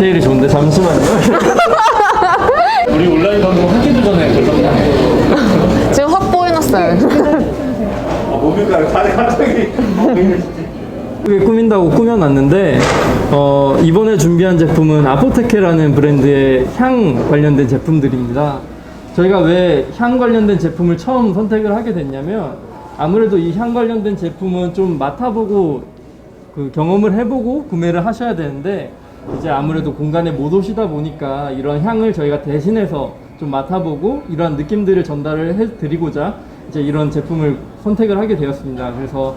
디테일이 좋은데 잠시만요. 우리 온라인 방송 하기도 전에 결정나네. 지금 확보해놨어요. 뭡니까? 갑자기 왜 꾸민다고 꾸며놨는데 이번에 준비한 제품은 아포테케라는 브랜드의 향 관련된 제품들입니다. 저희가 왜 향 관련된 제품을 처음 선택을 하게 됐냐면 아무래도 이 향 관련된 제품은 좀 맡아보고 그 경험을 해보고 구매를 하셔야 되는데 이제 아무래도 공간에 못 오시다 보니까 이런 향을 저희가 대신해서 좀 맡아보고 이러한 느낌들을 전달을 해드리고자 이제 이런 제품을 선택을 하게 되었습니다. 그래서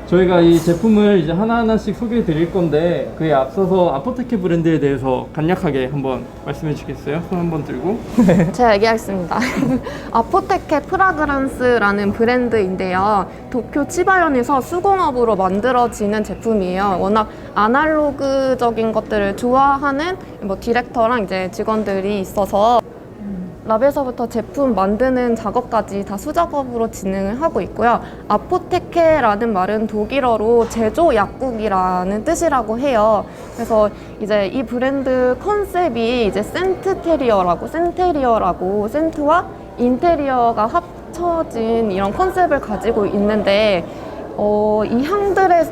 저희가 이 제품을 이제 하나하나씩 소개해 드릴 건데 그에 앞서서 아포테케 브랜드에 대해서 간략하게 한번 말씀해 주시겠어요? 손 한번 들고. 제가 얘기하겠습니다. 아포테케 프라그란스라는 브랜드인데요. 도쿄 치바현에서 수공업으로 만들어지는 제품이에요. 워낙 아날로그적인 것들을 좋아하는 뭐 디렉터랑 이제 직원들이 있어서 랍에서부터 제품 만드는 작업까지 다 수작업으로 진행을 하고 있고요. 아포테케라는 말은 독일어로 제조 약국이라는 뜻이라고 해요. 그래서 이제 이 브랜드 컨셉이 이제 센테리어라고 센트와 인테리어가 합쳐진 이런 컨셉을 가지고 있는데 이 향들의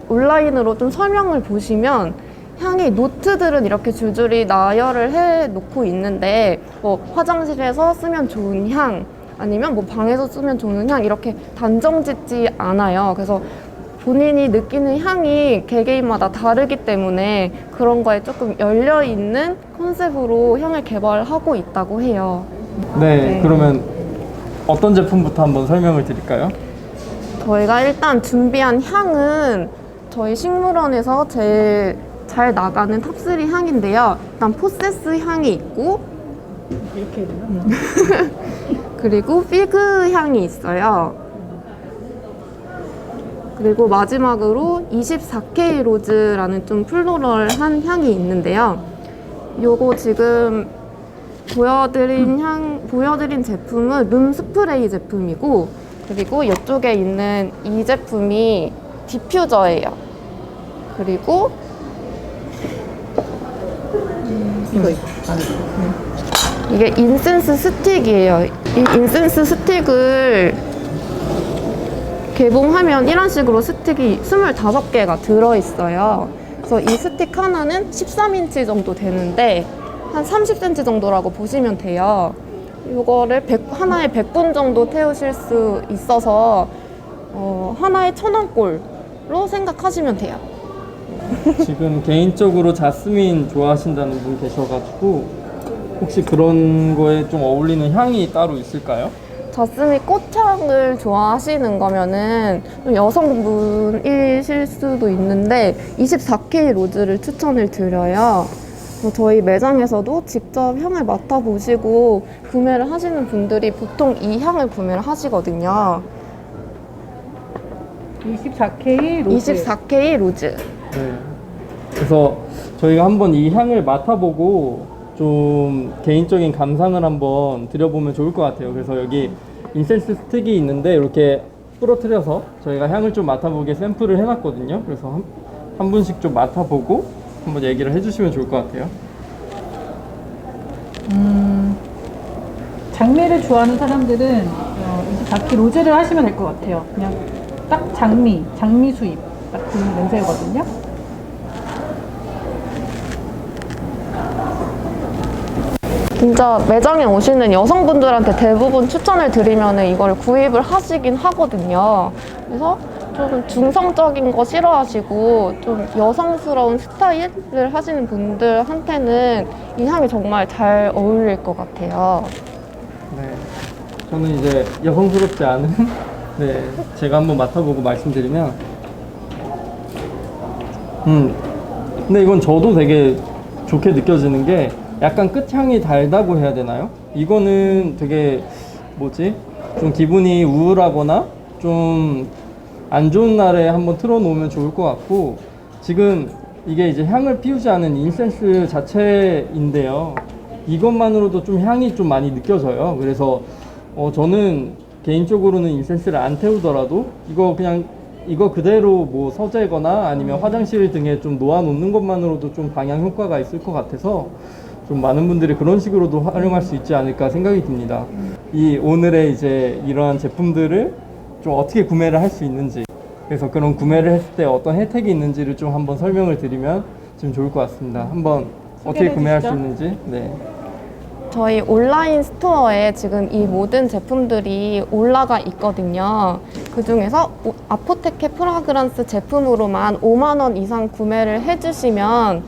온라인으로 좀 설명을 보시면 향이 노트들은 이렇게 줄줄이 나열을 해 놓고 있는데 뭐 화장실에서 쓰면 좋은 향 아니면 뭐 방에서 쓰면 좋은 향 이렇게 단정 짓지 않아요. 그래서 본인이 느끼는 향이 개개인마다 다르기 때문에 그런 거에 조금 열려 있는 컨셉으로 향을 개발하고 있다고 해요. 네, 그러면 어떤 제품부터 한번 설명을 드릴까요? 저희가 일단 준비한 향은 저희 식물원에서 제일 잘 나가는 탑3 향인데요. 일단 포세스 향이 있고 이렇게 해야 되나? 그리고 피그 향이 있어요. 그리고 마지막으로 24K 로즈라는 좀 플로럴한 향이 있는데요. 요거 지금 보여드린 제품은 룸 스프레이 제품이고 그리고 이쪽에 있는 이 제품이 디퓨저예요. 그리고 이게 인센스 스틱이에요. 이 인센스 스틱을 개봉하면 이런 식으로 스틱이 25개가 들어있어요. 그래서 이 스틱 하나는 13인치 정도 되는데 한 30cm 정도라고 보시면 돼요. 이거를 하나에 100분 정도 태우실 수 있어서 하나에 1,000원꼴로 생각하시면 돼요. 지금 개인적으로 자스민 좋아하신다는 분 계셔가지고 혹시 그런 거에 좀 어울리는 향이 따로 있을까요? 자스민 꽃향을 좋아하시는 거면은 좀 여성분이실 수도 있는데 24K 로즈를 추천을 드려요. 저희 매장에서도 직접 향을 맡아보시고 구매를 하시는 분들이 보통 이 향을 구매를 하시거든요. 24K 로즈. 24K 로즈. 네. 그래서 저희가 한번 이 향을 맡아보고 좀 개인적인 감상을 한번 드려보면 좋을 것 같아요. 그래서 여기 인센스 스틱이 있는데 이렇게 부러뜨려서 저희가 향을 좀 맡아보게 샘플을 해놨거든요. 그래서 한 분씩 좀 맡아보고 한번 얘기를 해주시면 좋을 것 같아요. 장미를 좋아하는 사람들은 24K 로즈를 하시면 될 것 같아요. 그냥 딱 장미 수잎 딱 그 냄새거든요. 진짜 매장에 오시는 여성분들한테 대부분 추천을 드리면 이걸 구입을 하시긴 하거든요. 그래서 조금 중성적인 거 싫어하시고 좀 여성스러운 스타일을 하시는 분들한테는 이 향이 정말 잘 어울릴 것 같아요. 네. 저는 이제 여성스럽지 않은 네, 제가 한번 맡아보고 말씀드리면 근데 이건 저도 되게 좋게 느껴지는 게 약간 끝향이 달다고 해야 되나요? 이거는 되게 좀 기분이 우울하거나 좀 안 좋은 날에 한번 틀어놓으면 좋을 것 같고 지금 이게 이제 향을 피우지 않은 인센스 자체인데요. 이것만으로도 좀 향이 좀 많이 느껴져요. 그래서 저는 개인적으로는 인센스를 안 태우더라도 이거 그냥 이거 그대로 뭐 서재거나 아니면 화장실 등에 좀 놓아놓는 것만으로도 좀 방향 효과가 있을 것 같아서 좀 많은 분들이 그런 식으로도 활용할 수 있지 않을까 생각이 듭니다. 이 오늘의 이제 이러한 제품들을 좀 어떻게 구매를 할 수 있는지, 그래서 그런 구매를 했을 때 어떤 혜택이 있는지를 좀 한번 설명을 드리면 좀 좋을 것 같습니다. 한번 어떻게 소개해 구매할 수 주시죠. 있는지. 네. 저희 온라인 스토어에 지금 이 모든 제품들이 올라가 있거든요. 그 중에서 아포테케 프라그란스 제품으로만 5만 원 이상 구매를 해주시면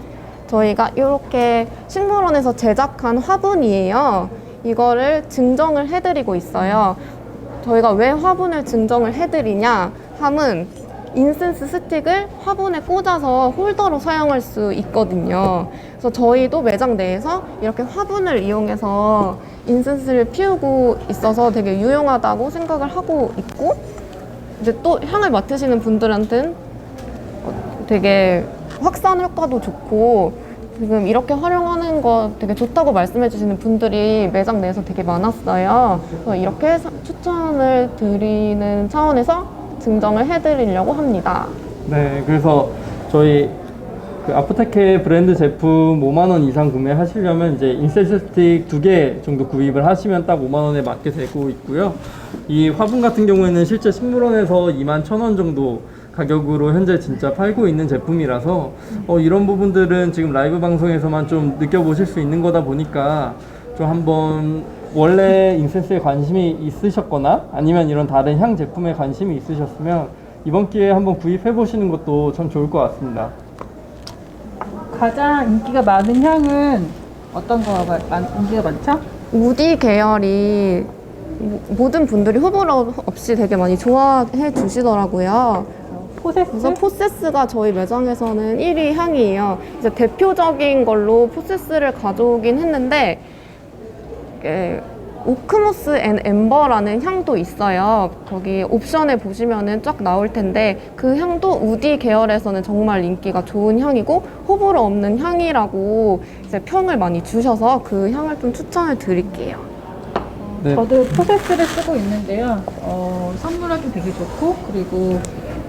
저희가 이렇게 식물원에서 제작한 화분이에요. 이거를 증정을 해드리고 있어요. 저희가 왜 화분을 증정을 해드리냐 함은 인센스 스틱을 화분에 꽂아서 홀더로 사용할 수 있거든요. 그래서 저희도 매장 내에서 이렇게 화분을 이용해서 인센스를 피우고 있어서 되게 유용하다고 생각을 하고 있고, 이제 또 향을 맡으시는 분들한테는 되게 확산 효과도 좋고, 지금 이렇게 활용하는 거 되게 좋다고 말씀해 주시는 분들이 매장 내에서 되게 많았어요. 그래서 이렇게 추천을 드리는 차원에서 증정을 해드리려고 합니다. 네, 그래서 저희 그 아포테케 브랜드 제품 5만 원 이상 구매하시려면 이제 인센스 스틱 2개 정도 구입을 하시면 딱 5만 원에 맞게 되고 있고요. 이 화분 같은 경우에는 실제 식물원에서 21,000원 정도 가격으로 현재 진짜 팔고 있는 제품이라서 이런 부분들은 지금 라이브 방송에서만 좀 느껴보실 수 있는 거다 보니까 좀 한번 원래 인센스에 관심이 있으셨거나 아니면 이런 다른 향 제품에 관심이 있으셨으면 이번 기회에 한번 구입해 보시는 것도 참 좋을 것 같습니다. 가장 인기가 많은 향은 어떤 거가 인기가 많죠? 우디 계열이 모든 분들이 호불호 없이 되게 많이 좋아해 주시더라고요. 포세스? 그래서 포세스가 저희 매장에서는 1위 향이에요. 이제 대표적인 걸로 포세스를 가져오긴 했는데, 오크모스 앤 엠버라는 향도 있어요. 거기 옵션에 보시면은 쫙 나올 텐데, 그 향도 우디 계열에서는 정말 인기가 좋은 향이고 호불호 없는 향이라고 이제 평을 많이 주셔서 그 향을 좀 추천을 드릴게요. 네. 저도 포세스를 쓰고 있는데요. 선물하기 되게 좋고, 그리고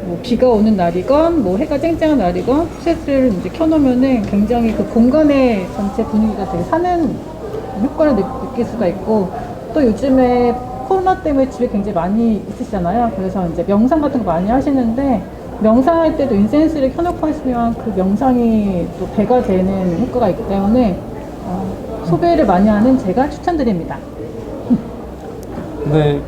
뭐 비가 오는 날이건 뭐 해가 쨍쨍한 날이건 포세스를 이제 켜놓으면은 굉장히 그 공간의 전체 분위기가 되게 사는 효과를 느낄 수가 있고, 또 요즘에 코로나 때문에 집에 굉장히 많이 있으시잖아요. 그래서 이제 명상 같은 거 많이 하시는데, 명상할 때도 인센스를 켜놓고 하시면 그 명상이 또 배가 되는 효과가 있기 때문에 소비를 많이 하는 제가 추천드립니다. 네,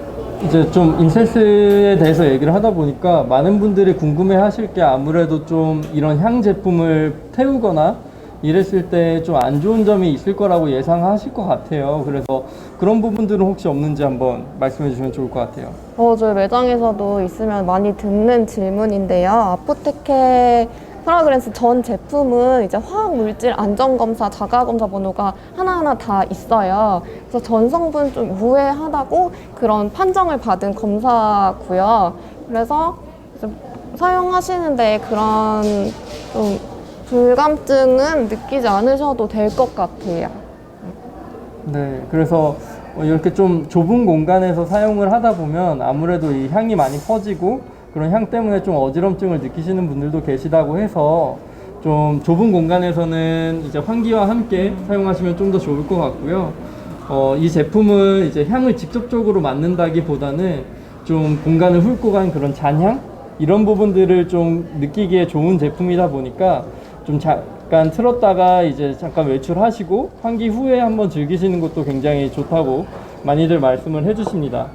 이제 좀 인센스에 대해서 얘기를 하다 보니까 많은 분들이 궁금해 하실 게 아무래도 좀 이런 향 제품을 태우거나 이랬을 때 좀 안 좋은 점이 있을 거라고 예상하실 것 같아요. 그래서 그런 부분들은 혹시 없는지 한번 말씀해 주시면 좋을 것 같아요. 저희 매장에서도 있으면 많이 듣는 질문인데요. 아포테케 프라그랜스 전 제품은 이제 화학물질 안전검사, 자가검사 번호가 하나하나 다 있어요. 그래서 전 성분 좀 무해하다고 그런 판정을 받은 검사고요. 그래서 이제 사용하시는데 그런 좀 불감증은 느끼지 않으셔도 될 것 같아요. 네, 그래서 이렇게 좀 좁은 공간에서 사용을 하다 보면 아무래도 이 향이 많이 퍼지고 그런 향 때문에 좀 어지럼증을 느끼시는 분들도 계시다고 해서 좀 좁은 공간에서는 이제 환기와 함께 사용하시면 좀 더 좋을 것 같고요. 이 제품은 이제 향을 직접적으로 맡는다기보다는 좀 공간을 훑고 간 그런 잔향? 이런 부분들을 좀 느끼기에 좋은 제품이다 보니까 좀 잠깐 틀었다가 이제 잠깐 외출하시고 환기 후에 한번 즐기시는 것도 굉장히 좋다고 많이들 말씀을 해주십니다.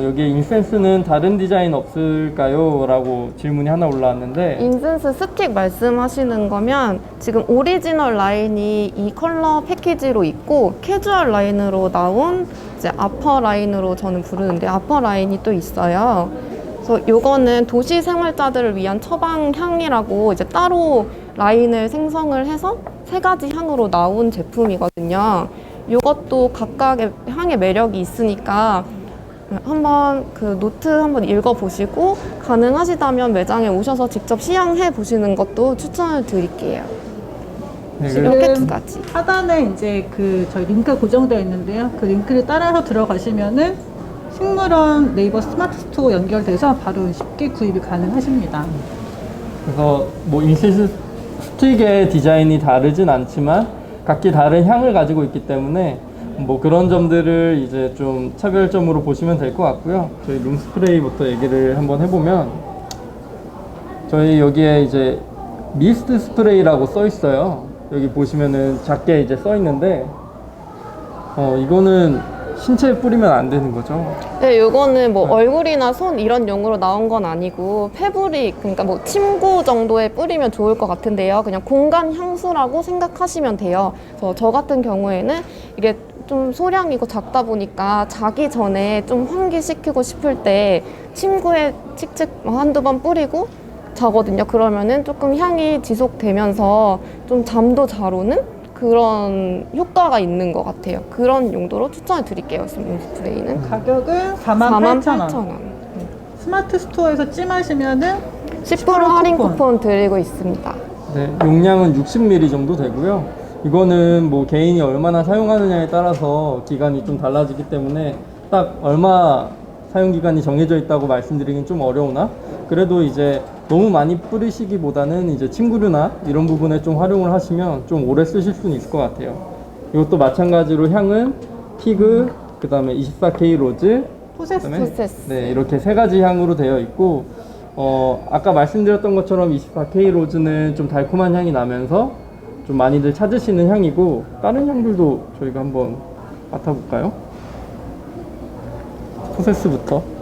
여기 인센스는 다른 디자인 없을까요? 라고 질문이 하나 올라왔는데, 인센스 스틱 말씀하시는 거면 지금 오리지널 라인이 이 컬러 패키지로 있고 캐주얼 라인으로 나온 이제 아퍼 라인으로 저는 부르는데 아퍼 라인이 또 있어요. 그래서 요거는 도시 생활자들을 위한 처방 향이라고 이제 따로 라인을 생성을 해서 3가지 향으로 나온 제품이거든요. 요것도 각각의 향의 매력이 있으니까 한번 그 노트 한번 읽어보시고 가능하시다면 매장에 오셔서 직접 시향해 보시는 것도 추천을 드릴게요. 네, 이렇게 2가지. 하단에 이제 그 저희 링크가 고정되어 있는데요. 그 링크를 따라서 들어가시면은 식물원 네이버 스마트 스토어 연결돼서 바로 쉽게 구입이 가능하십니다. 그래서 뭐 인센스 스틱의 디자인이 다르진 않지만 각기 다른 향을 가지고 있기 때문에 뭐 그런 점들을 이제 좀 차별점으로 보시면 될 것 같고요. 저희 룸스프레이부터 얘기를 한번 해보면 저희 여기에 이제 미스트 스프레이라고 써 있어요. 여기 보시면은 작게 이제 써 있는데 이거는 신체에 뿌리면 안 되는 거죠. 네, 요거는 뭐 얼굴이나 손 이런 용으로 나온 건 아니고 패브릭, 그러니까 뭐 침구 정도에 뿌리면 좋을 것 같은데요. 그냥 공간 향수라고 생각하시면 돼요. 그래서 저 같은 경우에는 이게 좀 소량이고 작다 보니까 자기 전에 좀 환기시키고 싶을 때 침구에 칙칙 한두 번 뿌리고 자거든요. 그러면은 조금 향이 지속되면서 좀 잠도 잘 오는 그런 효과가 있는 것 같아요. 그런 용도로 추천을 드릴게요. 스프레이는 가격은 48,000원. 48,000원. 스마트 스토어에서 찜하시면은 10% 할인 쿠폰 드리고 있습니다. 네, 용량은 60ml 정도 되고요. 이거는 뭐 개인이 얼마나 사용하느냐에 따라서 기간이 좀 달라지기 때문에 딱 얼마 사용 기간이 정해져 있다고 말씀드리긴 좀 어려우나 그래도 이제 너무 많이 뿌리시기보다는 이제 침구류나 이런 부분에 좀 활용을 하시면 좀 오래 쓰실 수는 있을 것 같아요. 이것도 마찬가지로 향은 피그, 그 다음에 24K 로즈, 포세스. 그다음에 포세스. 네, 이렇게 세 가지 향으로 되어 있고 아까 말씀드렸던 것처럼 24K 로즈는 좀 달콤한 향이 나면서 좀 많이들 찾으시는 향이고 다른 향들도 저희가 한번 맡아볼까요? 포세스부터.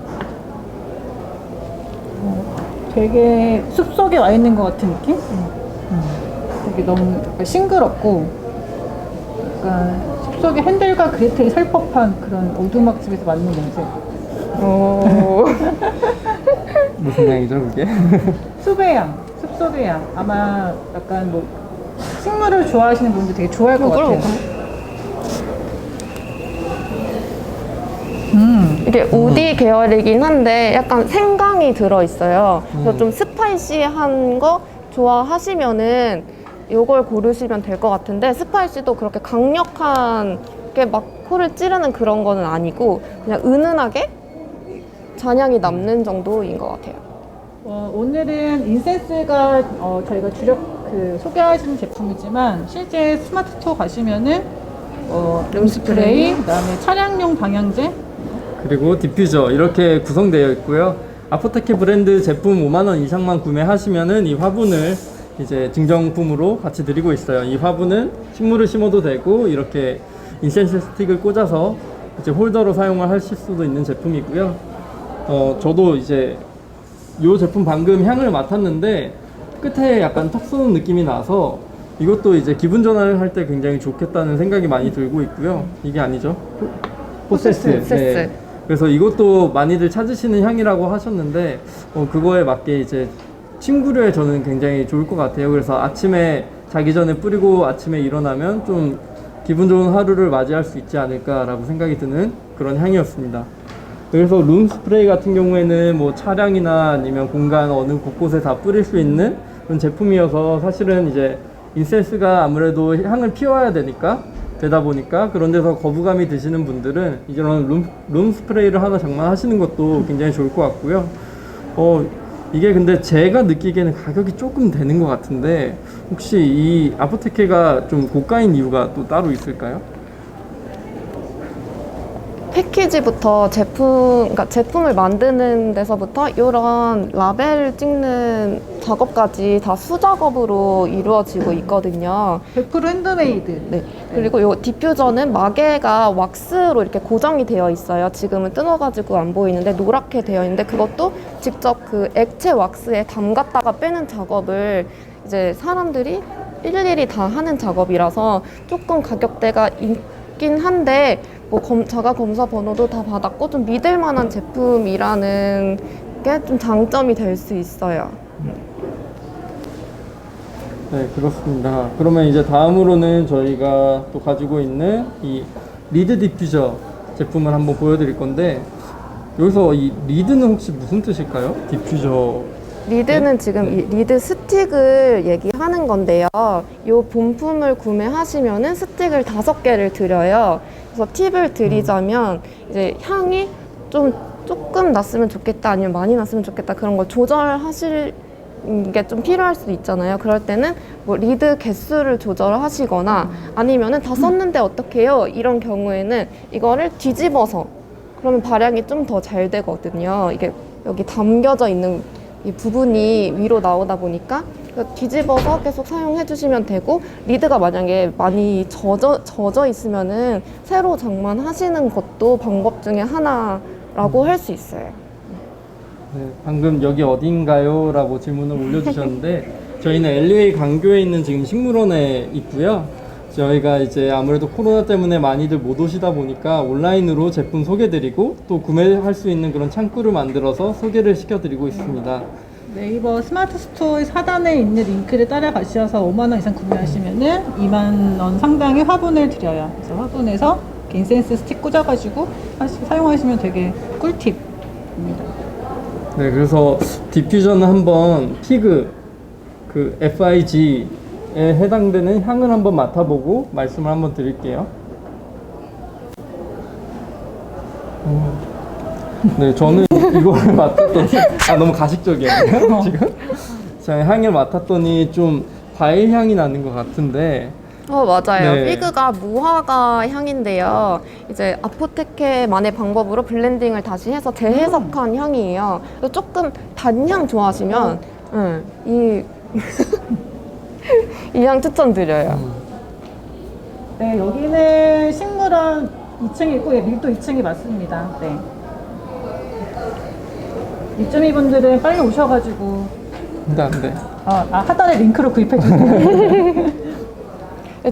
되게 숲속에 와 있는 것 같은 느낌? 되게 너무 약간 싱그럽고 약간 숲속에 핸델과 그레텔이 살 법한 그런 오두막집에서 맡는 냄새. 무슨 향이죠 그게? 숲의 향, 숲속의 향. 아마 약간 뭐 식물을 좋아하시는 분들 되게 좋아할 것 같아요. 이게 우디 계열이긴 한데 약간 생강이 들어있어요. 그래서 좀 스파이시한 거 좋아하시면은 요걸 고르시면 될 것 같은데 스파이시도 그렇게 강력한 게 막 코를 찌르는 그런 거는 아니고 그냥 은은하게 잔향이 남는 정도인 것 같아요. 오늘은 인센스가 저희가 주력 소개하시는 제품이지만 실제 스마트 스토어 가시면은 룸스프레이, 그다음에 차량용 방향제, 그리고 디퓨저 이렇게 구성되어 있고요. 아포테케 브랜드 제품 5만원 이상만 구매하시면은 이 화분을 이제 증정품으로 같이 드리고 있어요. 이 화분은 식물을 심어도 되고 이렇게 인센스 스틱을 꽂아서 이제 홀더로 사용을 하실 수도 있는 제품이고요. 저도 이제 이 제품 방금 향을 맡았는데 끝에 약간 턱 쏘는 느낌이 나서 이것도 이제 기분 전환을 할 때 굉장히 좋겠다는 생각이 많이 들고 있고요. 이게 아니죠? 포세스. 네. 그래서 이것도 많이들 찾으시는 향이라고 하셨는데 그거에 맞게 이제 침구류에 저는 굉장히 좋을 것 같아요. 그래서 아침에 자기 전에 뿌리고 아침에 일어나면 좀 기분 좋은 하루를 맞이할 수 있지 않을까라고 생각이 드는 그런 향이었습니다. 그래서 룸 스프레이 같은 경우에는 뭐 차량이나 아니면 공간 어느 곳곳에 다 뿌릴 수 있는 그런 제품이어서 사실은 이제 인센스가 아무래도 향을 피워야 되다 보니까 그런 데서 거부감이 드시는 분들은 이런 룸 스프레이를 하나 장만하시는 것도 굉장히 좋을 것 같고요. 이게 근데 제가 느끼기에는 가격이 조금 되는 것 같은데 혹시 이 아포테케가 좀 고가인 이유가 또 따로 있을까요? 패키지부터 그러니까 제품을 만드는 데서부터 이런 라벨 찍는 작업까지 다 수작업으로 이루어지고 있거든요. 100% 핸드메이드. 네. 그리고 이 디퓨저는 마개가 왁스로 이렇게 고정이 되어 있어요. 지금은 뜯어가지고 안 보이는데 노랗게 되어 있는데 그것도 직접 그 액체 왁스에 담갔다가 빼는 작업을 이제 사람들이 일일이 다 하는 작업이라서 조금 가격대가 있긴 한데 뭐 자가 검사 번호도 다 받았고 좀 믿을 만한 제품이라는 게 좀 장점이 될 수 있어요. 네, 그렇습니다. 그러면 이제 다음으로는 저희가 또 가지고 있는 이 리드 디퓨저 제품을 한번 보여드릴 건데 여기서 이 리드는 혹시 무슨 뜻일까요? 디퓨저. 리드는 지금 이 리드 스틱을 얘기하는 건데요. 이 본품을 구매하시면은 스틱을 5개를 드려요. 그래서 팁을 드리자면 이제 향이 조금 났으면 좋겠다 아니면 많이 났으면 좋겠다 그런 걸 조절하실 게 좀 필요할 수도 있잖아요. 그럴 때는 뭐 리드 개수를 조절하시거나 아니면은 다 썼는데 어떡해요? 이런 경우에는 이거를 뒤집어서 그러면 발향이 좀 더 잘 되거든요. 이게 여기 담겨져 있는 이 부분이 위로 나오다 보니까 뒤집어서 계속 사용해 주시면 되고, 리드가 만약에 많이 젖어 있으면은 새로 장만하시는 것도 방법 중에 하나라고 할 수 있어요. 네, 방금 여기 어딘가요? 라고 질문을 올려주셨는데 저희는 LA 강교에 있는 지금 식물원에 있고요. 저희가 이제 아무래도 코로나 때문에 많이들 못 오시다 보니까 온라인으로 제품 소개드리고 또 구매할 수 있는 그런 창구를 만들어서 소개를 시켜드리고 있습니다. 네이버 스마트 스토어의 사단에 있는 링크를 따라가셔서 5만 원 이상 구매하시면은 2만 원 상당의 화분을 드려요. 그래서 화분에서 인센스 스틱 꽂아가지고 사용하시면 되게 꿀팁입니다. 네, 그래서 디퓨저는 한번 피그 그 FIG에 해당되는 향을 한번 맡아보고 말씀을 한번 드릴게요. 네, 저는 이거를 맡았더니 너무 가식적이에요 지금. 제가 향을 맡았더니 좀 과일 향이 나는 것 같은데. 맞아요. 네. 피그가 무화과 향인데요. 이제 아포테케만의 방법으로 블렌딩을 다시 해서 재해석한 향이에요. 그래서 조금 단향 좋아하시면 이 향 추천드려요. 네, 여기는 식물원 2층이고 밀도 2층이 맞습니다. 네. 입주민 분들은 빨리 오셔가지고 안 돼. 하단에 링크로 구입해 주세요.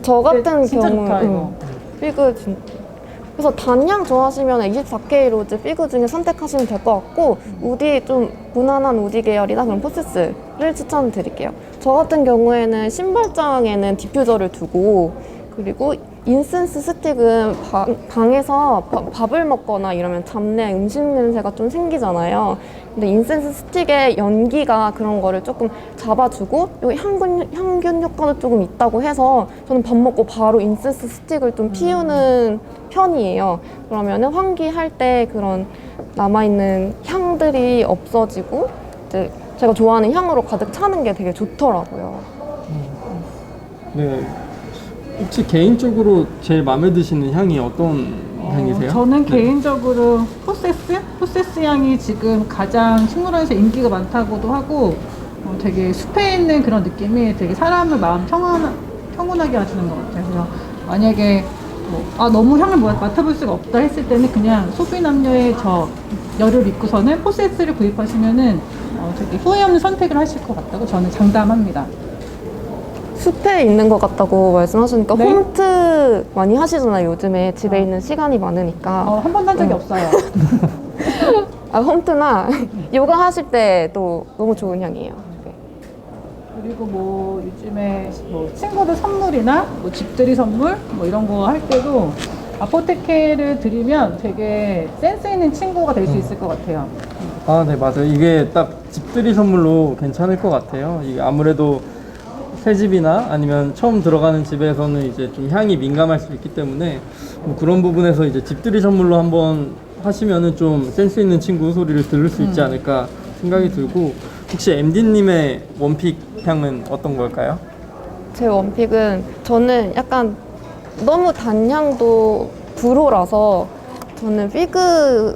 저 같은 진짜 경우 좋다, 이거. 피그 그래서 단향 좋아하시면 24K 로즈 피그 중에 선택하시면 될 것 같고, 우디 좀 무난한 우디 계열이나 그런 포세스를 추천드릴게요. 저 같은 경우에는 신발장에는 디퓨저를 두고, 그리고 인센스 스틱은 방에서 밥을 먹거나 이러면 잡내, 음식 냄새가 좀 생기잖아요. 근데 인센스 스틱의 연기가 그런 거를 조금 잡아주고, 여기 향균 효과도 조금 있다고 해서 저는 밥 먹고 바로 인센스 스틱을 좀 피우는 편이에요. 그러면은 환기할 때 그런 남아있는 향들이 없어지고 이제 제가 좋아하는 향으로 가득 차는 게 되게 좋더라고요. 네. 혹시 개인적으로 제일 마음에 드시는 향이 어떤 향이세요? 저는 네. 개인적으로 포세스 향이 지금 가장 식물원에서 인기가 많다고도 하고, 되게 숲에 있는 그런 느낌이 되게 사람을 마음 평온하게 하시는 것 같아요. 그래서 만약에 너무 향을 맡아볼 수가 없다 했을 때는 그냥 소비 남녀의 열을 믿고서는 포세스를 구입하시면은 되게 후회 없는 선택을 하실 것 같다고 저는 장담합니다. 숲에 있는 것 같다고 말씀하시니까 네? 홈트 많이 하시잖아요. 요즘에 집에 있는 시간이 많으니까. 한 번도 한 적이 없어요. 홈트나 요가 하실 때도 너무 좋은 향이에요. 네. 그리고 요즘에 친구들 선물이나 집들이 선물 이런 거 할 때도 아포테케를 드리면 되게 센스 있는 친구가 될 수 있을 것 같아요. 네, 맞아요. 이게 딱 집들이 선물로 괜찮을 것 같아요. 이게 아무래도 새 집이나 아니면 처음 들어가는 집에서는 이제 좀 향이 민감할 수 있기 때문에 그런 부분에서 이제 집들이 선물로 한번 하시면은 좀 센스 있는 친구 소리를 들을 수 있지 않을까 생각이 들고, 혹시 MD님의 원픽 향은 어떤 걸까요? 제 원픽은 저는 약간 너무 단향도 불호라서 저는 피그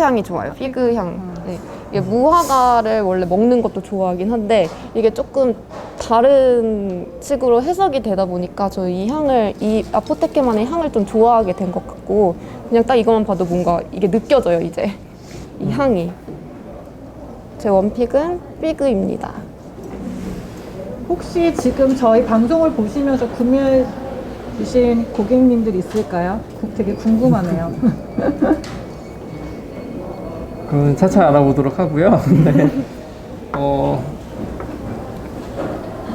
향이 좋아요. 피그 향. 네. 이게 무화과를 원래 먹는 것도 좋아하긴 한데 이게 조금 다른 식으로 해석이 되다 보니까 저 이 아포테케만의 향을 좀 좋아하게 된 것 같고, 그냥 딱 이것만 봐도 뭔가 이게 느껴져요, 이제. 이 향이. 제 원픽은 피그입니다. 혹시 지금 저희 방송을 보시면서 구매해 주신 고객님들 있을까요? 되게 궁금하네요. 그건 차차 알아보도록 하고요. 네.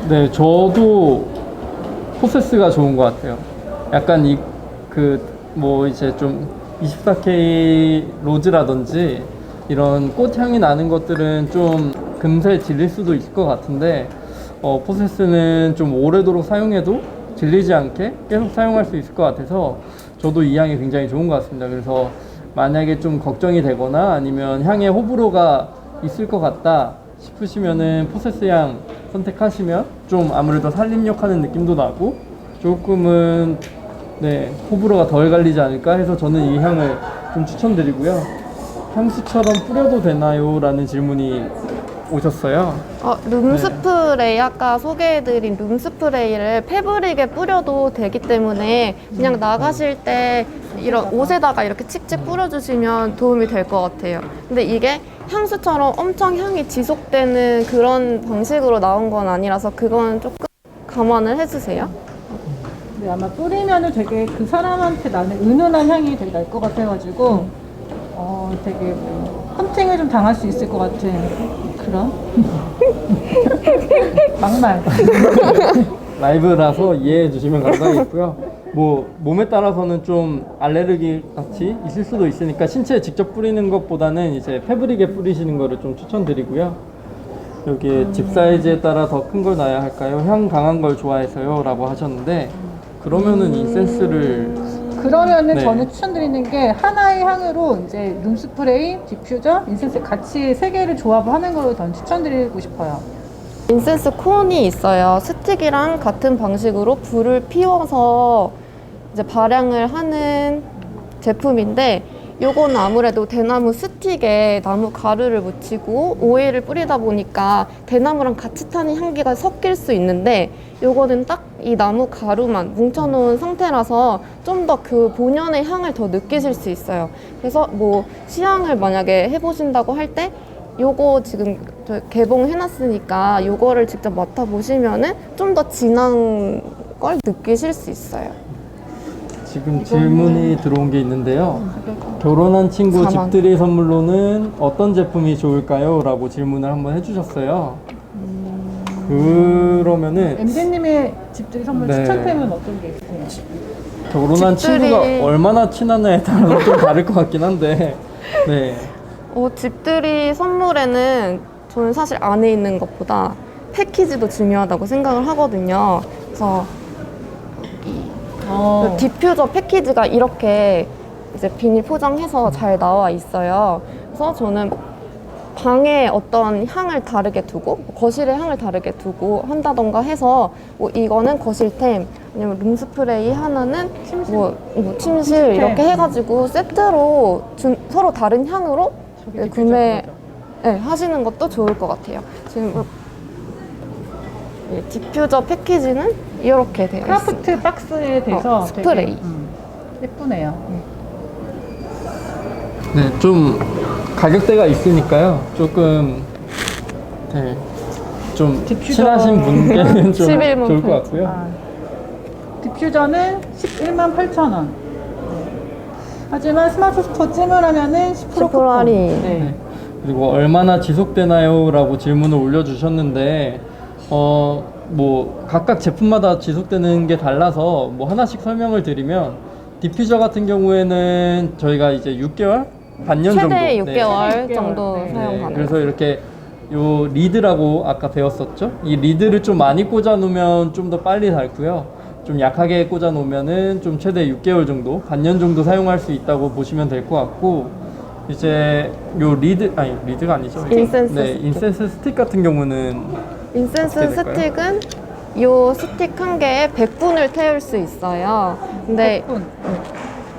네, 저도 포세스가 좋은 것 같아요. 약간 이제 좀 24K 로즈라든지 이런 꽃향이 나는 것들은 좀 금세 질릴 수도 있을 것 같은데, 포세스는 좀 오래도록 사용해도 질리지 않게 계속 사용할 수 있을 것 같아서 저도 이 향이 굉장히 좋은 것 같습니다. 그래서 만약에 좀 걱정이 되거나 아니면 향에 호불호가 있을 것 같다 싶으시면은 포세스 향 선택하시면 좀 아무래도 살림욕 하는 느낌도 나고 조금은 네, 호불호가 덜 갈리지 않을까 해서 저는 이 향을 좀 추천드리고요. 향수처럼 뿌려도 되나요? 라는 질문이 오셨어요. 룸스프레이 아까 소개해드린 룸스프레이를 패브릭에 뿌려도 되기 때문에 그냥 나가실 때 이런 옷에다가 이렇게 칙칙 뿌려주시면 도움이 될 것 같아요. 근데 이게 향수처럼 엄청 향이 지속되는 그런 방식으로 나온 건 아니라서 그건 조금 감안을 해주세요. 네, 아마 뿌리면은 되게 그 사람한테 나는 은은한 향이 되게 날 것 같아가지고 되게 뭐 헌팅을 좀 당할 수 있을 것 같은 그런 막말. 라이브라서 이해해 주시면 감사하겠고요. 뭐 몸에 따라서는 좀 알레르기 같이 있을 수도 있으니까 신체에 직접 뿌리는 것보다는 이제 패브릭에 뿌리시는 거를 좀 추천드리고요. 여기 집 사이즈에 따라 더 큰 걸 놔야 할까요? 향 강한 걸 좋아해서요 라고 하셨는데 그러면은 인센스를 그러면은 네. 저는 추천드리는 게 하나의 향으로 이제 룸스프레이, 디퓨저, 인센스 같이 세 개를 조합하는 걸 전 추천드리고 싶어요. 인센스 콘이 있어요. 스틱이랑 같은 방식으로 불을 피워서 이제 발향을 하는 제품인데 요거는 아무래도 대나무 스틱에 나무 가루를 묻히고 오일을 뿌리다 보니까 대나무랑 같이 타는 향기가 섞일 수 있는데 요거는 딱 이 나무 가루만 뭉쳐놓은 상태라서 좀 더 그 본연의 향을 더 느끼실 수 있어요. 그래서 뭐 시향을 만약에 해보신다고 할 때 요거 지금 저 개봉해놨으니까 요거를 직접 맡아보시면은 좀 더 진한 걸 느끼실 수 있어요. 지금 질문이 들어온 게 있는데요. 음. 결혼한 친구 사망. 집들이 선물로는 어떤 제품이 좋을까요? 라고 질문을 한번 해주셨어요. 그러면은 MD님의 집들이 선물 네. 추천템은 어떤 게 있으세요? 결혼한 집들이- 친구가 얼마나 친하냐에 따라서 좀 다를 것 같긴 한데 네. 집들이 선물에는 저는 사실 안에 있는 것보다 패키지도 중요하다고 생각을 하거든요. 그래서 그 디퓨저 패키지가 이렇게 이제 비닐 포장해서 잘 나와 있어요. 그래서 저는 방에 어떤 향을 다르게 두고 거실에 향을 다르게 두고 한다던가 해서 뭐 이거는 거실템 아니면 룸스프레이 하나는 침실 이렇게 해가지고 세트로 서로 다른 향으로 저게 구매 디퓨저인 거죠? 네, 하시는 것도 좋을 것 같아요. 지금 디퓨저 패키지는 이렇게 되어 있습니다. 크라프트 박스에 돼서 스프레이. 되게, 예쁘네요. 네, 좀 가격대가 있으니까요. 조금 네, 좀 디퓨저. 친하신 분께는 좀 11만 좋을 것 같고요. 디퓨저는 11만 8천 원. 하지만 스마트 스토어 찜을 하면은 10% 10% 할인. 네. 그리고 얼마나 지속되나요? 라고 질문을 올려주셨는데 뭐 각각 제품마다 지속되는 게 달라서 뭐 하나씩 설명을 드리면 디퓨저 같은 경우에는 저희가 이제 6개월? 반년 정도 최대 네. 6개월 네. 정도 네. 사용 네, 가능. 그래서 이렇게 요 리드라고 아까 배웠었죠? 이 리드를 좀 많이 꽂아 놓으면 좀 더 빨리 닳고요. 좀 약하게 꽂아 놓으면은 좀 최대 6개월 정도, 반년 정도 사용할 수 있다고 보시면 될 것 같고 이제 요 리드가 아니죠? 인센스 네, 스틱. 인센스 스틱 같은 경우는 인센스 어떻게 될까요? 스틱은 요 스틱 한 개에 100분을 태울 수 있어요. 근데 100분.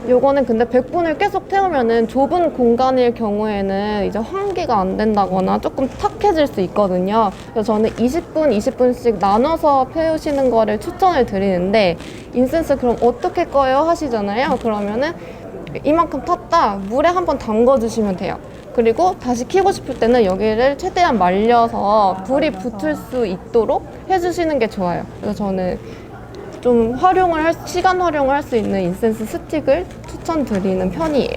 요거는 근데 100분을 계속 태우면은 좁은 공간일 경우에는 이제 환기가 안 된다거나 조금 탁해질 수 있거든요. 그래서 저는 20분씩 나눠서 태우시는 거를 추천을 드리는데 인센스 그럼 어떻게 꺼요? 하시잖아요. 그러면은 이만큼 탔다 물에 한번 담궈 주시면 돼요. 그리고 다시 켜고 싶을 때는 여기를 최대한 말려서 불이 붙을 수 있도록 해주시는 게 좋아요. 그래서 저는 좀 시간 활용을 할 수 있는 인센스 스틱을 추천드리는 편이에요.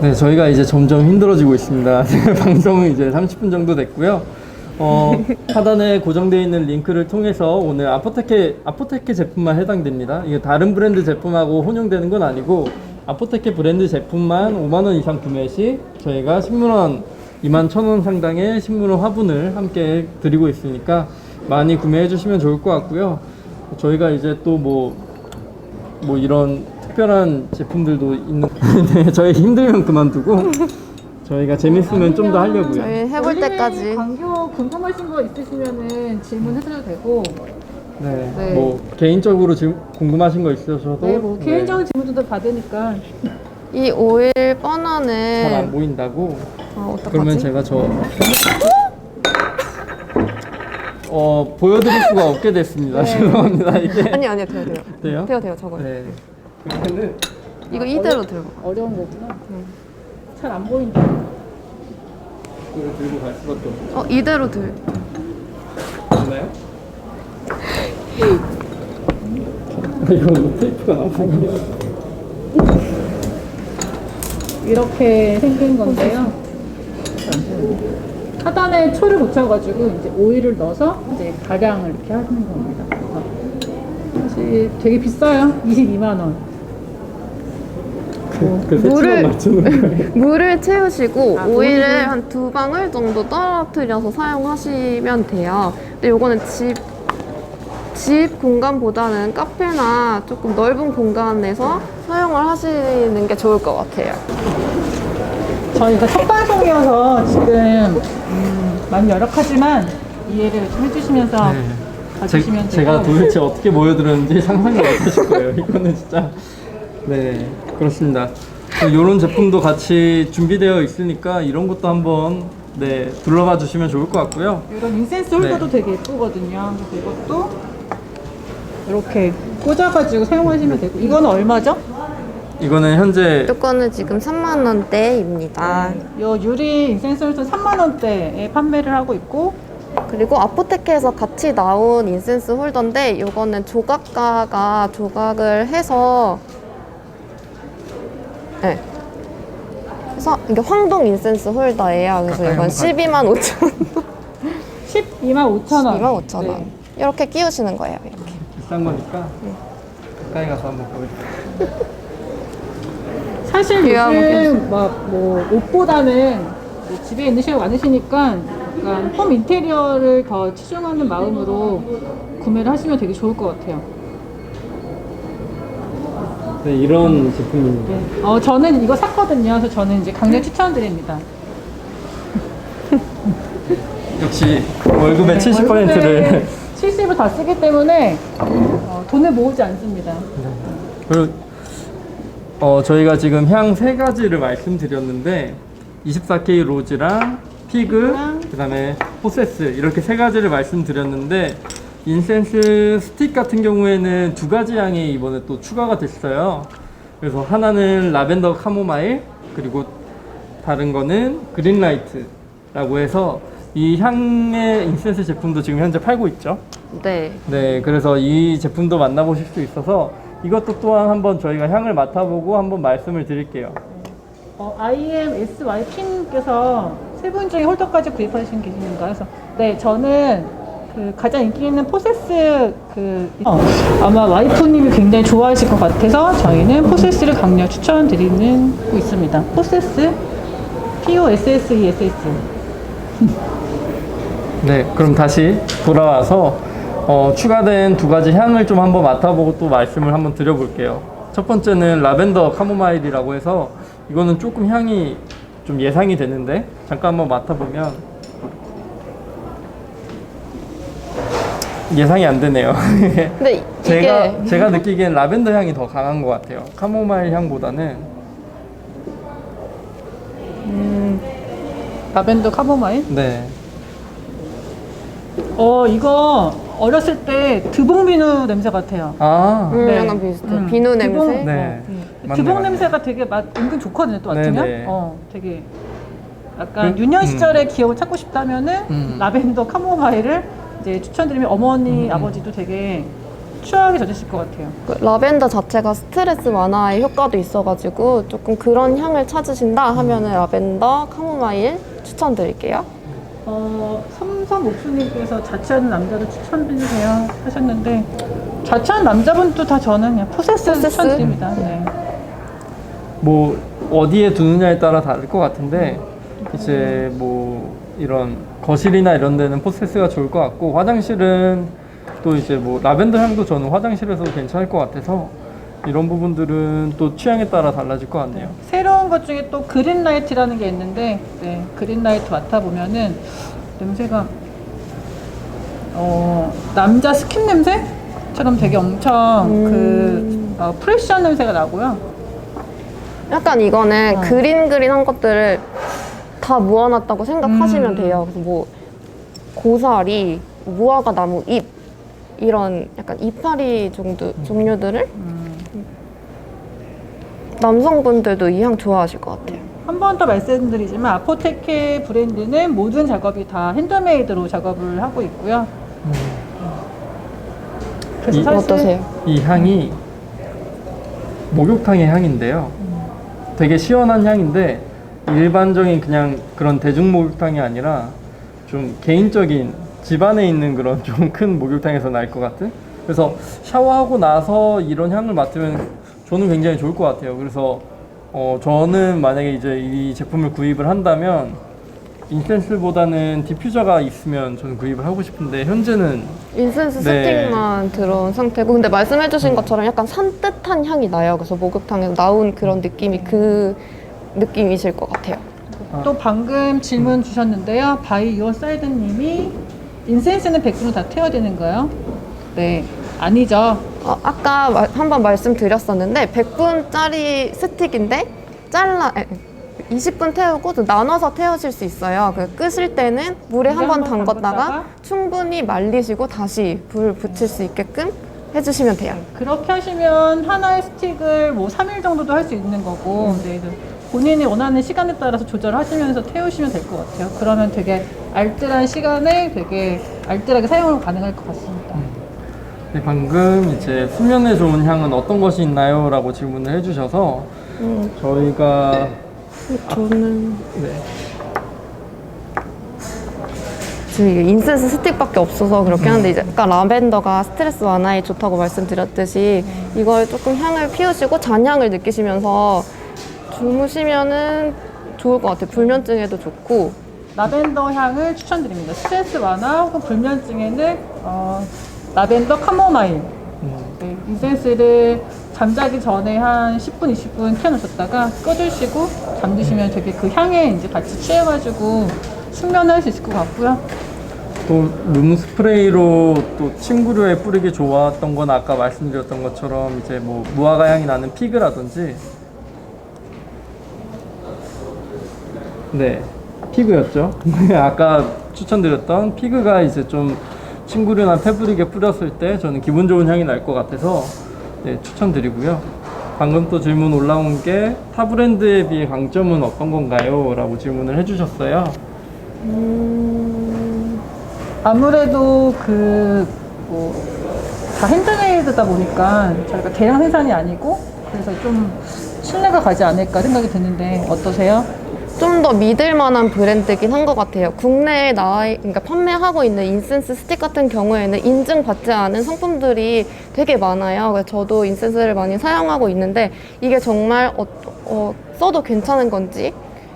네, 저희가 이제 점점 힘들어지고 있습니다. 방송은 이제 30분 정도 됐고요. 하단에 고정되어 있는 링크를 통해서 오늘 아포테케 제품만 해당됩니다. 이게 다른 브랜드 제품하고 혼용되는 건 아니고 아포테케 브랜드 제품만 5만 원 이상 구매 시 저희가 식물원 21,000원 상당의 식물원 화분을 함께 드리고 있으니까 많이 구매해 주시면 좋을 것 같고요. 저희가 이제 또 뭐 이런 특별한 제품들도 있는. 네, 저희 힘들면 그만두고 저희가 재밌으면 좀 더 하려고요. 저희 해볼 때까지. 광교 궁금하신 거 있으시면은 질문해도 되고, 네, 네. 뭐 개인적으로 지금 궁금하신 거 있으셔도 네, 뭐 개인적인 질문도 받으니까. 이 오일 잘 안 버너는 보인다고. 어떡하지? 그러면 제가 보여드릴 수가 없게 됐습니다. 죄송합니다. 이게 아니요 돼요. 돼요? 돼요 저거요. 네. 그러면은 이거 이대로 들고. 어려운 거구나. 잘 안 보인다. 이걸 들고 갈 수밖에 없죠. 이대로 들. 맞나요? 이거 테이프가 나오네요. 이렇게 생긴 건데요. 하단에 초를 붙여가지고 이제 오일을 넣어서 이제 가량을 이렇게 하는 겁니다. 사실 되게 비싸요. 22만 원. 그 세치만 맞추는 거예요. 물을 채우시고 아, 오일을 한 2방울 정도 떨어뜨려서 사용하시면 돼요. 근데 요거는 집 공간보다는 카페나 조금 넓은 공간에서 사용을 하시는 게 좋을 것 같아요. 저희가 첫 방송이어서 지금 많이 열악하지만 이해를 좀 해주시면서 네. 봐주시면 되고. 제가 도대체 어떻게 보여드렸는지 상상이 못하실 거예요. 이거는 진짜. 네, 그렇습니다. 이런 제품도 같이 준비되어 있으니까 이런 것도 한번 네 둘러봐 주시면 좋을 것 같고요. 이런 인센스 홀더도 네. 되게 예쁘거든요. 그래서 이것도 이렇게 꽂아가지고 사용하시면 되고. 이거는 얼마죠? 이거는 현재 요거는 지금 3만 원대입니다. 이 유리 인센스 홀더 3만 원대에 판매를 하고 있고, 그리고 아포테크에서 같이 나온 인센스 홀더인데 요거는 조각가가 조각을 해서 네. 그래서 이게 황동 인센스 홀더예요. 그래서 가까이 이건 한번 12만 5천 원. 12만 5천 원. 12만 5천 원. 네. 이렇게 끼우시는 거예요. 이렇게. 비싼 거니까 가까이 가서 한번 보여드릴게요. 사실 귀여워, 요즘 막 뭐 옷보다는 뭐 집에 있는 시간 많으시니까 약간 홈 인테리어를 더 치중하는 마음으로 구매를 하시면 되게 좋을 것 같아요. 네, 이런 제품입니다. 네. 저는 이거 샀거든요. 그래서 저는 이제 강력 추천드립니다. 역시 월급의 70%를 70을 다 쓰기 때문에 돈을 모으지 않습니다. 그리고 저희가 지금 향 3가지를 말씀드렸는데 24K 로즈랑 피그, 그 다음에 포세스 이렇게 3가지를 말씀드렸는데 인센스 스틱 같은 경우에는 2가지 향이 이번에 또 추가가 됐어요. 그래서 하나는 라벤더 카모마일, 그리고 다른 거는 그린라이트라고 해서 이 향의 인센스 제품도 지금 현재 팔고 있죠. 네. 네, 그래서 이 제품도 만나보실 수 있어서 이것도 또한 한번 저희가 향을 맡아보고 한번 말씀을 드릴게요. IMSYP님께서 세 분 중에 홀더까지 구입하신 계십니까? 그래서 네, 저는 그 가장 인기 있는 포세스 아마 와이프님이 굉장히 좋아하실 것 같아서 저희는 포세스를 강력 추천드리고 있습니다. 포세스 POSSESS. 네, 그럼 다시 돌아와서 추가된 2가지 향을 좀 한번 맡아보고 또 말씀을 한번 드려볼게요. 첫 번째는 라벤더 카모마일이라고 해서 이거는 조금 향이 좀 예상이 되는데 잠깐 한번 맡아보면 예상이 안 되네요. 근데 이게 제가 느끼기엔 라벤더 향이 더 강한 것 같아요. 카모마일 향보다는. 라벤더 카모마일? 네. 이거 어렸을 때 드봉비누 냄새 같아요. 아, 네. 약간 비슷해. 비누 냄새. 네. 맞네, 드봉 맞네. 냄새가 되게 은근 좋거든요. 또 맡으면. 네네. 되게 약간 그- 유년 시절의 기억을 찾고 싶다면은 음. 라벤더 카모마일을 이제 추천드리면 어머니 아버지도 되게 추억에 젖으실 것 같아요. 그 라벤더 자체가 스트레스 완화에 효과도 있어가지고 조금 그런 향을 찾으신다 하면은 라벤더 카모마일 추천드릴게요. 삼삼 옥수님께서 자취하는 남자를 추천드리세요 하셨는데 자취하는 남자분도 다 저는 그냥 포세스 추천드립니다. 네. 뭐 어디에 두느냐에 따라 다를 것 같은데 이제 뭐 이런 거실이나 이런 데는 포세스가 좋을 것 같고 화장실은 또 이제 뭐 라벤더 향도 저는 화장실에서도 괜찮을 것 같아서 이런 부분들은 또 취향에 따라 달라질 것 같네요. 새로운 것 중에 또 그린라이트라는 게 있는데, 네, 그린라이트 맡아보면은 냄새가 남자 스킨 냄새처럼 되게 엄청 프레쉬한 냄새가 나고요. 약간 이거는 어. 그린한 것들을 다 모아놨다고 생각하시면 돼요. 그래서 뭐 고사리, 무화과 나무 잎 이런 약간 이파리 정도 종류들을 남성분들도 이 향 좋아하실 것 같아요. 한 번 더 말씀드리지만 아포테케 브랜드는 모든 작업이 다 핸드메이드로 작업을 하고 있고요. 그래서 사실 어떠세요? 이 향이 목욕탕의 향인데요. 되게 시원한 향인데 일반적인 그냥 그런 대중 목욕탕이 아니라 좀 개인적인 집 안에 있는 그런 좀 큰 목욕탕에서 날 것 같은. 그래서 샤워하고 나서 이런 향을 맡으면 저는 굉장히 좋을 것 같아요. 그래서 저는 만약에 이제 이 제품을 구입을 한다면 인센스보다는 디퓨저가 있으면 저는 구입을 하고 싶은데 현재는 인센스 네. 스틱만 들어온 상태고, 근데 말씀해주신 것처럼 약간 산뜻한 향이 나요. 그래서 목욕탕에서 나온 그런 느낌이 그 느낌이실 것 같아요. 또 방금 질문 주셨는데요. 바이 유어 사이드 님이 인센스는 100% 다 태워야 되는 거예요? 네, 아니죠. 아까 한번 말씀드렸었는데 100분짜리 스틱인데 20분 태우고 또 나눠서 태우실 수 있어요. 끄실 때는 물에 한 번 담갔다가 충분히 말리시고 다시 불 붙일 수 있게끔 해주시면 돼요. 그렇게 하시면 하나의 스틱을 뭐 3일 정도도 할 수 있는 거고, 네, 본인이 원하는 시간에 따라서 조절하시면서 태우시면 될 것 같아요. 그러면 되게 알뜰한 시간에 되게 알뜰하게 사용을 가능할 것 같습니다. 네, 방금 이제 수면에 좋은 향은 어떤 것이 있나요? 라고 질문을 해주셔서 저희가 저는 네. 지금 이게 인센스 스틱밖에 없어서 그렇게 하는데, 이제 아까 라벤더가 스트레스 완화에 좋다고 말씀드렸듯이 이걸 조금 향을 피우시고 잔향을 느끼시면서 주무시면은 좋을 것 같아요. 불면증에도 좋고. 라벤더 향을 추천드립니다. 스트레스 완화 혹은 불면증에는 라벤더 카모마일. 네, 인센스를 잠자기 전에 한 10분, 20분 켜놓으셨다가 꺼주시고 잠드시면 되게 그 향에 이제 같이 취해가지고 숙면할 수 있을 것 같고요. 또 룸스프레이로 또 침구류에 뿌리기 좋았던 건 아까 말씀드렸던 것처럼 이제 뭐 무화과 향이 나는 피그라든지 네 피그였죠. 아까 추천드렸던 피그가 이제 좀 침구류나 페브릭에 뿌렸을 때 저는 기분 좋은 향이 날 것 같아서 네, 추천드리고요. 방금 또 질문 올라온 게 타 브랜드에 비해 강점은 어떤 건가요? 라고 질문을 해주셨어요. 아무래도 다 핸드메이드다 보니까 저희가 대량 생산이 아니고 그래서 좀 신뢰가 가지 않을까 생각이 드는데 어떠세요? 좀 더 믿을 만한 브랜드긴 한 것 같아요. 국내에 그러니까 판매하고 있는 인센스 스틱 같은 경우에는 인증받지 않은 상품들이 되게 많아요. 그래서 저도 인센스를 많이 사용하고 있는데 이게 정말 써도 괜찮은 건지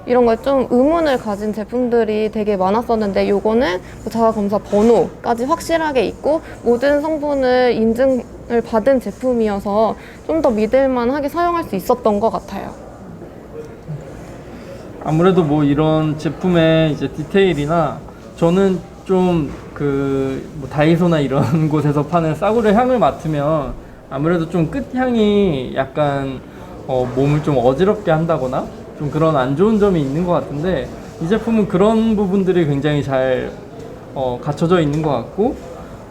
이런 걸 좀 의문을 가진 제품들이 되게 많았었는데, 요거는 자가검사 번호까지 확실하게 있고 모든 성분을 인증을 받은 제품이어서 좀 더 믿을만하게 사용할 수 있었던 것 같아요. 아무래도 뭐 이런 제품의 이제 디테일이나 저는 좀 뭐 다이소나 이런 곳에서 파는 싸구려 향을 맡으면 아무래도 좀 끝향이 약간 몸을 좀 어지럽게 한다거나 좀 그런 안 좋은 점이 있는 것 같은데, 이 제품은 그런 부분들이 굉장히 잘 갖춰져 있는 것 같고,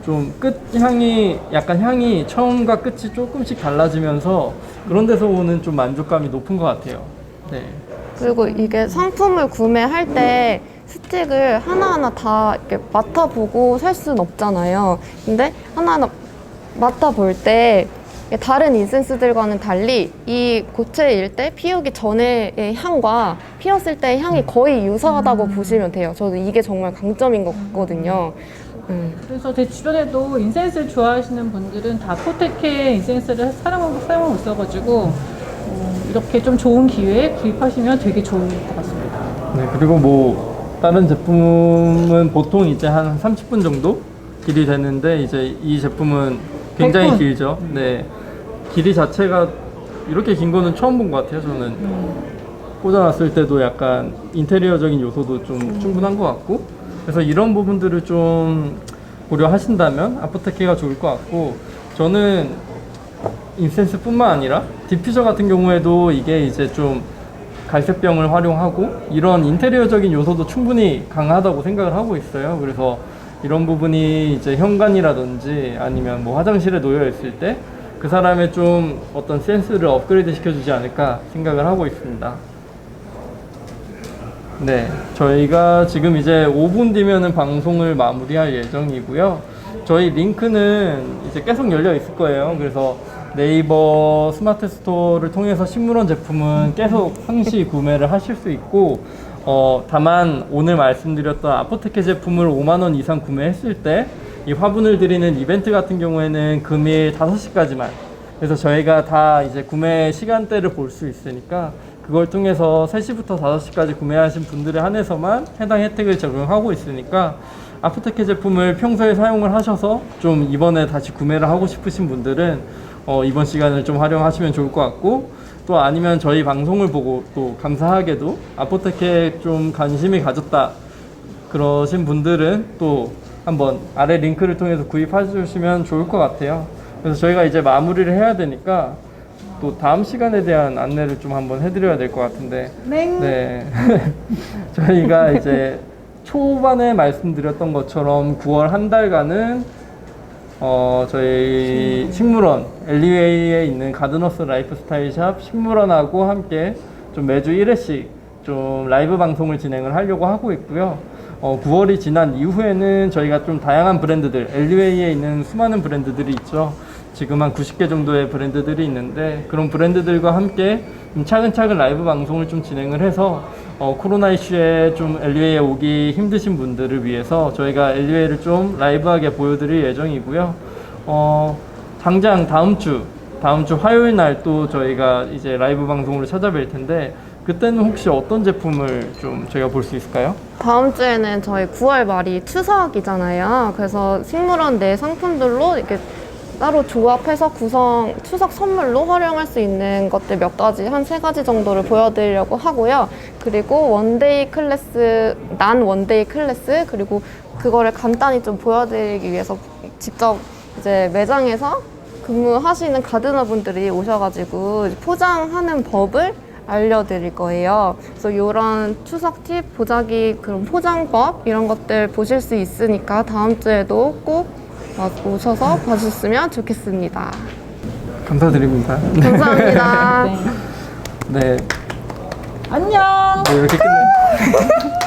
좀 끝향이 약간 향이 처음과 끝이 조금씩 달라지면서 그런 데서 오는 좀 만족감이 높은 것 같아요. 네. 그리고 이게 상품을 구매할 때 스틱을 하나하나 다 이렇게 맡아보고 살 수는 없잖아요. 근데 하나하나 맡아볼 때 다른 인센스들과는 달리 이 고체일 때 피우기 전의 향과 피웠을 때의 향이 거의 유사하다고 보시면 돼요. 저도 이게 정말 강점인 것 같거든요. 그래서 제 주변에도 인센스를 좋아하시는 분들은 다 포테케 인센스를 사용하고 있어가지고 이렇게 좀 좋은 기회에 구입하시면 되게 좋을 것 같습니다. 네, 그리고 뭐 다른 제품은 보통 이제 한 30분 정도 길이 되는데 이제 이 제품은 굉장히 100분. 길죠. 네. 길이 자체가 이렇게 긴 거는 처음 본 것 같아요. 저는 꽂아놨을 때도 약간 인테리어적인 요소도 좀 충분한 것 같고, 그래서 이런 부분들을 좀 고려하신다면 아포테케가 좋을 것 같고, 저는 인센스뿐만 아니라 디퓨저 같은 경우에도 이게 이제 좀 갈색병을 활용하고 이런 인테리어적인 요소도 충분히 강하다고 생각을 하고 있어요. 그래서 이런 부분이 이제 현관이라든지 아니면 뭐 화장실에 놓여 있을 때 그 사람의 좀 어떤 센스를 업그레이드 시켜주지 않을까 생각을 하고 있습니다. 네, 저희가 지금 이제 5분 뒤면은 방송을 마무리할 예정이고요. 저희 링크는 이제 계속 열려 있을 거예요. 그래서 네이버 스마트 스토어를 통해서 식물원 제품은 계속 상시 구매를 하실 수 있고, 다만 오늘 말씀드렸던 아포테케 제품을 5만 원 이상 구매했을 때 이 화분을 드리는 이벤트 같은 경우에는 금일 5시까지만, 그래서 저희가 다 이제 구매 시간대를 볼 수 있으니까 그걸 통해서 3시부터 5시까지 구매하신 분들에 한해서만 해당 혜택을 적용하고 있으니까, 아포테케 제품을 평소에 사용을 하셔서 좀 이번에 다시 구매를 하고 싶으신 분들은 이번 시간을 좀 활용하시면 좋을 것 같고, 또 아니면 저희 방송을 보고 또 감사하게도 아포테케에 좀 관심이 가졌다 그러신 분들은 또 한번 아래 링크를 통해서 구입해 주시면 좋을 것 같아요. 그래서 저희가 이제 마무리를 해야 되니까 또 다음 시간에 대한 안내를 좀 한번 해드려야 될 것 같은데, 네. 저희가 이제 초반에 말씀드렸던 것처럼 9월 한 달간은 저희 식물원 엘리웨이에 있는 가드너스 라이프스타일 샵 식물원하고 함께 좀 매주 1회씩 좀 라이브 방송을 진행을 하려고 하고 있고요. 9월이 지난 이후에는 저희가 좀 다양한 브랜드들, 엘리웨이에 있는 수많은 브랜드들이 있죠. 지금 한 90개 정도의 브랜드들이 있는데, 그런 브랜드들과 함께 차근차근 라이브 방송을 좀 진행을 해서 코로나 이슈에 좀 엘리웨이에 오기 힘드신 분들을 위해서 저희가 엘리웨이를 좀 라이브하게 보여드릴 예정이고요. 당장 다음 주 화요일 날 또 저희가 이제 라이브 방송으로 찾아뵐 텐데, 그때는 혹시 어떤 제품을 좀 저희가 볼 수 있을까요? 다음 주에는 저희 9월 말이 추석이잖아요. 그래서 식물원 내 상품들로 이렇게 따로 조합해서 추석 선물로 활용할 수 있는 것들 몇 가지, 한 3가지 정도를 보여드리려고 하고요. 그리고 원데이 클래스, 난 원데이 클래스, 그리고 그거를 간단히 좀 보여드리기 위해서 직접 이제 매장에서 근무하시는 가드너 분들이 오셔가지고 포장하는 법을 알려드릴 거예요. 그래서 이런 추석 팁, 보자기, 그런 포장법 이런 것들 보실 수 있으니까 다음 주에도 꼭 오셔서 봐주셨으면 좋겠습니다. 감사드립니다. 감사합니다. 네. 네, 안녕. 네, 이렇게 끝내요.